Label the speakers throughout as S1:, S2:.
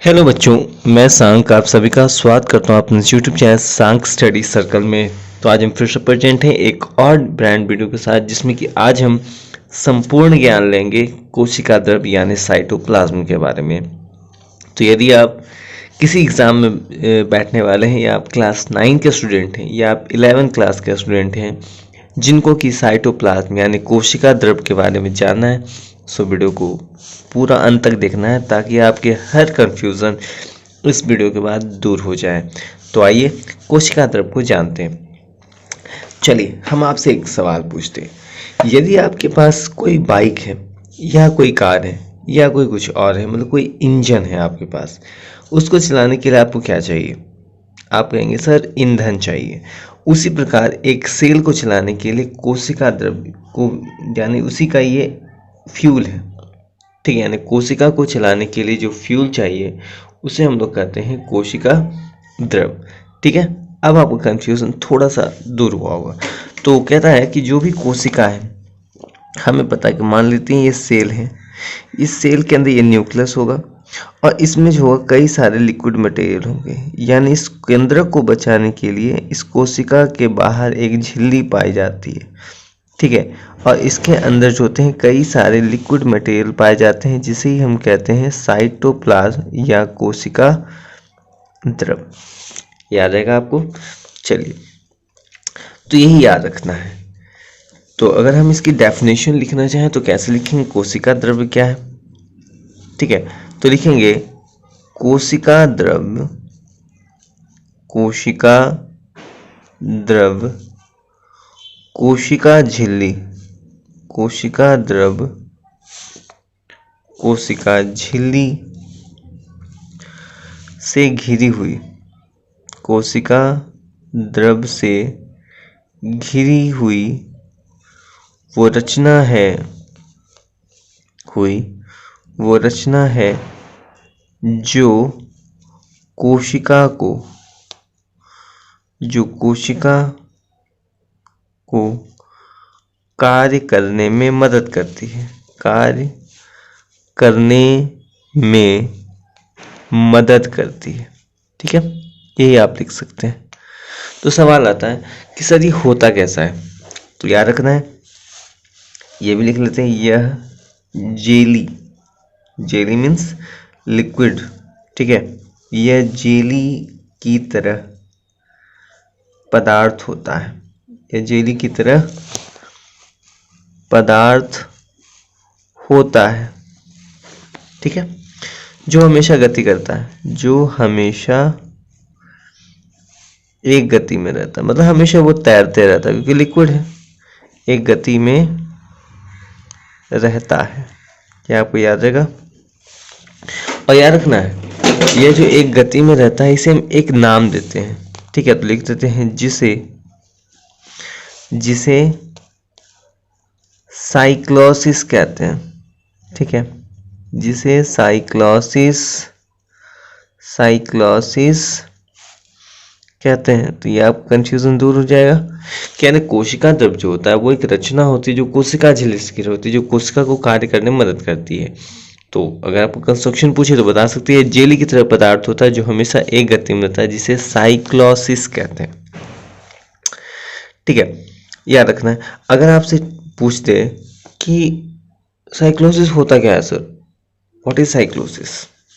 S1: Hello बच्चों, मैं सांक आप सभी का स्वागत करता हूं अपने यूट्यूब चैनल सांक स्टडी सर्कल में। तो आज हम फिर से प्रेजेंट हैं एक और ब्रांड वीडियो के साथ, जिसमें कि आज हम संपूर्ण ज्ञान लेंगे कोशिका द्रव्य यानी साइटोप्लाज्म के बारे में। तो यदि आप किसी एग्ज़ाम में बैठने वाले हैं, या आप क्लास 9 के स्टूडेंट हैं, या आप 11th क्लास के स्टूडेंट हैं जिनको कि साइटोप्लाज्म यानी कोशिका द्रव्य के बारे में जानना है, सो वीडियो को पूरा अंत तक देखना है ताकि आपके हर कंफ्यूजन इस वीडियो के बाद दूर हो जाए। तो आइए कोशिका द्रव्य को जानते हैं। चलिए हम आपसे एक सवाल पूछते हैं। यदि आपके पास कोई बाइक है, या कोई कार है, या कोई कुछ और है, मतलब कोई इंजन है आपके पास, उसको चलाने के लिए आपको क्या चाहिए? आप कहेंगे सर ईंधन चाहिए। उसी प्रकार एक सेल को चलाने के लिए कोशिका द्रव्य को, यानी उसी का ये फ्यूल है, ठीक है। यानी कोशिका को चलाने के लिए जो फ्यूल चाहिए उसे हम लोग कहते हैं कोशिका द्रव्य, ठीक है। अब आपका कंफ्यूजन थोड़ा सा दूर हुआ होगा। तो कहता है कि जो भी कोशिका है, हमें पता है कि मान लेते हैं ये सेल है, इस सेल के अंदर ये न्यूक्लियस होगा और इसमें जो होगा कई सारे लिक्विड मटेरियल होंगे। यानी इस केंद्र को बचाने के लिए इस कोशिका के बाहर एक झिल्ली पाई जाती है, ठीक है। और इसके अंदर जो होते हैं कई सारे लिक्विड मटेरियल पाए जाते हैं, जिसे ही हम कहते हैं साइटोप्लाज्म या कोशिका द्रव्य। याद आएगा आपको? चलिए, तो यही याद रखना है। तो अगर हम इसकी डेफिनेशन लिखना चाहें तो कैसे लिखेंगे? कोशिका द्रव्य क्या है, ठीक है। तो लिखेंगे कोशिका द्रव्य, कोशिका द्रव्य, कोशिका झिल्ली, कोशिका द्रव्य, कोशिका झिल्ली से घिरी हुई, कोशिका द्रव्य से घिरी हुई वो रचना है, वो रचना है जो कोशिका को कार्य करने में मदद करती है, कार्य करने में मदद करती है, ठीक है। यही आप लिख सकते हैं। तो सवाल आता है कि सर ये होता कैसा है? तो याद रखना है, ये भी लिख लेते हैं, यह जेली मीन्स लिक्विड, ठीक है। यह जेली की तरह पदार्थ होता है, यह जेली की तरह पदार्थ होता है, ठीक है। जो हमेशा गति करता है, जो हमेशा एक गति में रहता है, मतलब हमेशा वो तैरते रहता है, क्योंकि लिक्विड है, एक गति में रहता है। क्या आपको याद रहेगा? और याद रखना है, ये जो एक गति में रहता है इसे हम एक नाम देते हैं, ठीक है। तो लिख देते हैं जिसे साइक्लोसिस कहते हैं, ठीक है। जिसे साइक्लोसिस कहते हैं। तो ये आप कंफ्यूजन दूर हो जाएगा। क्या ना, कोशिका द्रव्य जो होता है वो एक रचना होती है जो कोशिका झिल्ली से घिरी होती है, जो कोशिका को कार्य करने में मदद करती है। तो अगर आपको कंस्ट्रक्शन पूछे तो बता सकते हैं, जेली की तरह पदार्थ होता है जो हमेशा एक गति में रहता है, जिसे साइक्लोसिस कहते हैं, ठीक है। याद रखना है। अगर आपसे पूछते कि साइक्लोसिस होता क्या है सर, व्हाट इज साइक्लोसिस,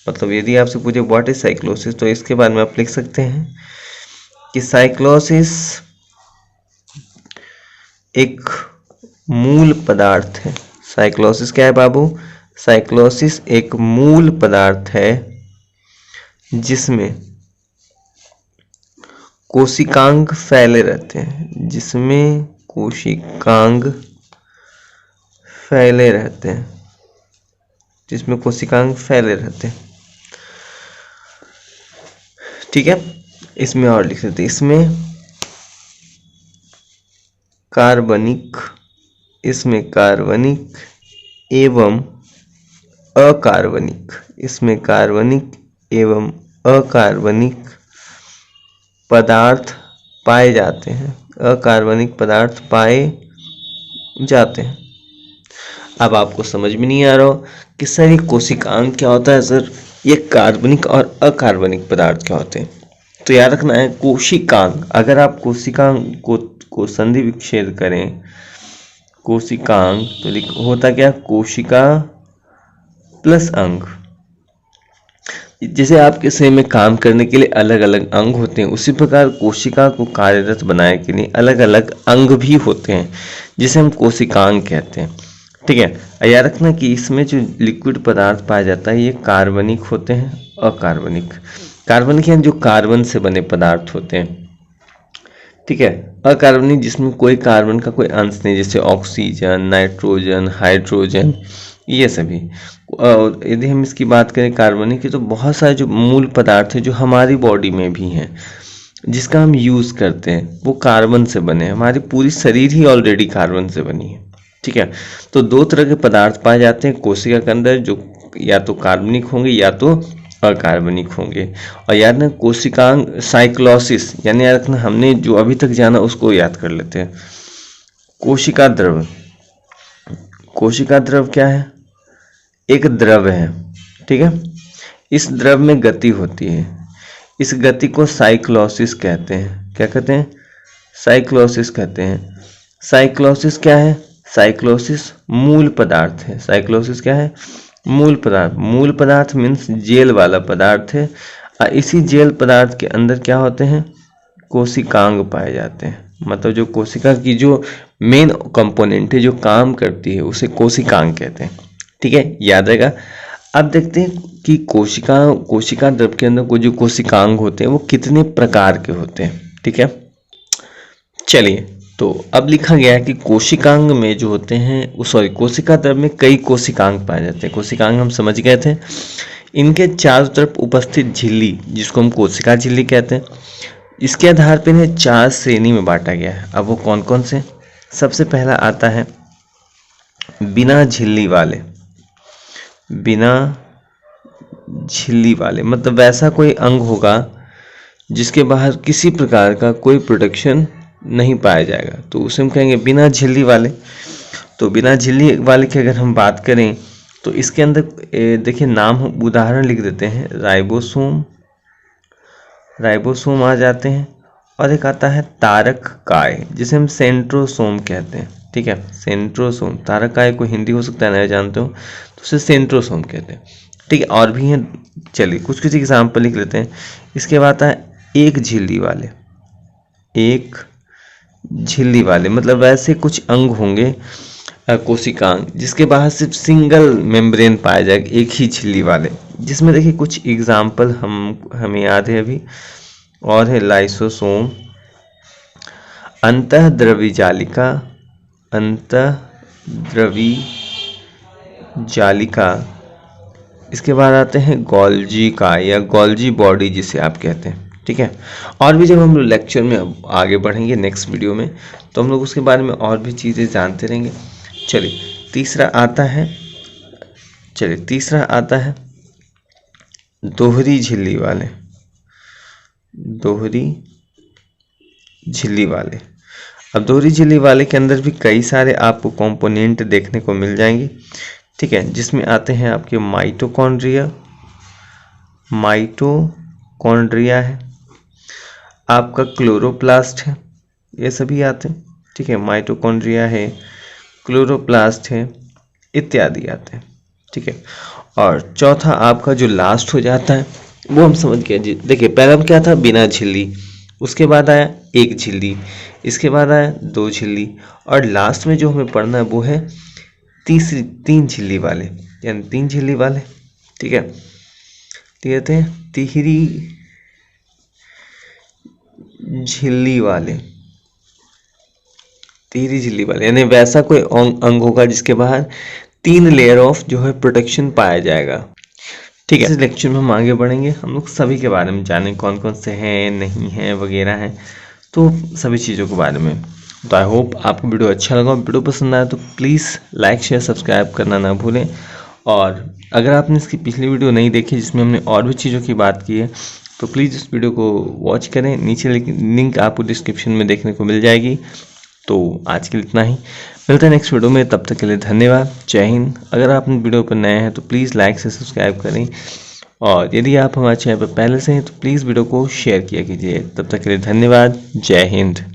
S1: मतलब यदि आपसे पूछे व्हाट इज साइक्लोसिस, तो इसके बारे में आप लिख सकते हैं कि साइक्लोसिस एक मूल पदार्थ है। साइक्लोसिस क्या है बाबू? साइक्लोसिस एक मूल पदार्थ है जिसमें कोशिकांग फैले रहते हैं, जिसमें कोशिकांग फैले रहते हैं, जिसमें कोशिकांग फैले रहते हैं, ठीक है। इसमें और लिख देते हैं, इसमें कार्बनिक एवं अकार्बनिक, इसमें कार्बनिक एवं अकार्बनिक पदार्थ पाए जाते हैं, अकार्बनिक पदार्थ पाए जाते हैं। अब आपको समझ में नहीं आ रहा हो कि सर ये कोशिकांग क्या होता है सर, ये कार्बनिक और अकार्बनिक पदार्थ क्या होते हैं? तो याद रखना है कोशिकांग। अगर आप कोशिकांग को संधि विच्छेद करें कोशिकांग तो होता क्या, कोशिका प्लस अंग। जैसे आपके शरीर में काम करने के लिए अलग अलग अंग होते हैं, उसी प्रकार कोशिका को कार्यरत बनाने के लिए अलग अलग अंग भी होते हैं, जिसे हम कोशिकांग कहते हैं। ठीक है, याद रखना कि इसमें जो लिक्विड पदार्थ पाया जाता है ये कार्बनिक होते हैं, अकार्बनिक। कार्बनिक यानी जो कार्बन से बने पदार्थ होते हैं। ठीक है, अकार्बनिक जिसमें कोई कार्बन का कोई अंश नहीं, जैसे ऑक्सीजन, नाइट्रोजन, हाइड्रोजन, ये सभी। यदि हम इसकी बात करें कार्बनिक की, तो बहुत सारे जो मूल पदार्थ हैं जो हमारी बॉडी में भी हैं, जिसका हम यूज़ करते हैं, वो कार्बन से बने हैं। हमारी पूरी शरीर ही ऑलरेडी कार्बन से बनी है। ठीक है, तो दो तरह के पदार्थ पाए जाते हैं कोशिका के अंदर, जो या तो कार्बनिक होंगे या तो अकार्बनिक होंगे। और याद रखना कोशिकांग साइक्लोसिस, यानी याद रखना हमने जो अभी तक जाना उसको याद कर लेते हैं। कोशिका द्रव, कोशिका द्रव क्या है? एक द्रव है। ठीक है, इस द्रव में गति होती है, इस गति को साइक्लोसिस कहते हैं। क्या कहते हैं? साइक्लोसिस कहते हैं। साइक्लोसिस क्या है? साइक्लोसिस मूल पदार्थ है। साइक्लोसिस क्या है? मूल पदार्थ। मूल पदार्थ मीन्स जेल वाला पदार्थ है, और इसी जेल पदार्थ के अंदर क्या होते हैं? कोशिकांग पाए जाते हैं। मतलब जो कोशिका की जो मेन कंपोनेंट है, जो काम करती है, उसे कोशिकांग कहते हैं। ठीक है, याद रहेगा। अब देखते हैं कि कोशिका द्रव के अंदर जो कोशिकांग होते हैं वो कितने प्रकार के होते हैं। ठीक है, चलिए, तो अब लिखा गया है कि कोशिकांग में जो होते हैं कोशिका द्रव में कई कोशिकांग पाए जाते हैं। कोशिकांग हम समझ गए थे, इनके चारों तरफ उपस्थित झिल्ली, जिसको हम कोशिका झिल्ली कहते हैं, इसके आधार पर इन्हें 4 श्रेणी में बांटा गया है। अब वो कौन कौन से? सबसे पहला आता है बिना झिल्ली वाले। बिना झिल्ली वाले मतलब वैसा कोई अंग होगा जिसके बाहर किसी प्रकार का कोई प्रोटेक्शन नहीं पाया जाएगा, तो उसे हम कहेंगे बिना झिल्ली वाले। तो बिना झिल्ली वाले की अगर हम बात करें तो इसके अंदर देखिए नाम उदाहरण लिख देते हैं। राइबोसोम आ जाते हैं, और एक आता है तारक काय, जिसे हम सेंट्रोसोम कहते हैं। ठीक है, सेंट्रोसोम। तारक काय को हिंदी हो सकता है नहीं जानते हो, तो उसे सेंट्रोसोम कहते हैं। ठीक है, और भी हैं, चलिए कुछ एग्जाम्पल लिख लेते हैं। इसके बाद आता है एक झिल्ली वाले। एक झिल्ली वाले मतलब वैसे कुछ अंग होंगे कोशिकांग जिसके बाहर सिर्फ सिंगल मेम्ब्रेन पाया जाएगा, एक ही झिल्ली वाले, जिसमें देखिए कुछ एग्जाम्पल हमें याद है अभी, और है लाइसोसोम, अंतःद्रवी जालिका, अंतःद्रवी जालिका। इसके बाद आते हैं गोल्जी का या गोल्जी बॉडी जिसे आप कहते हैं। ठीक है, और भी जब हम लोग लेक्चर में आगे बढ़ेंगे नेक्स्ट वीडियो में, तो हम लोग उसके बारे में और भी चीज़ें जानते रहेंगे। चलिए तीसरा आता है दोहरी झिल्ली वाले। दोहरी झिल्ली वाले। अब दोहरी झिल्ली वाले के अंदर भी कई सारे आपको कंपोनेंट देखने को मिल जाएंगे। ठीक है, जिसमें आते हैं आपके माइटोकॉन्ड्रिया है, आपका क्लोरोप्लास्ट है, ये सभी आते हैं। ठीक है, माइटोकॉन्ड्रिया है, क्लोरोप्लास्ट है, इत्यादि आते हैं। ठीक है, और चौथा आपका जो लास्ट हो जाता है वो हम समझ गए जी। देखिए पहला क्या था? बिना झिल्ली, उसके बाद आया एक झिल्ली, इसके बाद आया 2 झिल्ली, और लास्ट में जो हमें पढ़ना है वो है 3 झिल्ली वाले, यानी 3 झिल्ली वाले। ठीक है, कहते हैं तिहरी झिल्ली वाले। तिहरी झिल्ली वाले यानी वैसा कोई अंग होगा जिसके बाहर 3 लेयर ऑफ जो है प्रोटेक्शन पाया जाएगा। ठीक है, इस लेक्चर में हम आगे बढ़ेंगे, हम लोग सभी के बारे में जानें कौन कौन से हैं, नहीं हैं, वगैरह हैं, तो सभी चीज़ों के बारे में। तो आई होप आपको वीडियो अच्छा लगा। वीडियो पसंद आया तो प्लीज़ लाइक शेयर सब्सक्राइब करना ना भूलें। और अगर आपने इसकी पिछली वीडियो नहीं देखी जिसमें हमने और भी चीज़ों की बात की है, तो प्लीज़ इस वीडियो को वॉच करें। नीचे लिंक आपको डिस्क्रिप्शन में देखने को मिल जाएगी। तो आज के लिए इतना ही, मिलते हैं नेक्स्ट वीडियो में, तब तक के लिए धन्यवाद, जय हिंद। अगर आप वीडियो पर नए हैं तो प्लीज़ लाइक से सब्सक्राइब करें और यदि आप हमारे चैनल पर पहले से हैं तो प्लीज़ वीडियो को शेयर किया कीजिए। तब तक के लिए धन्यवाद। जय हिंद।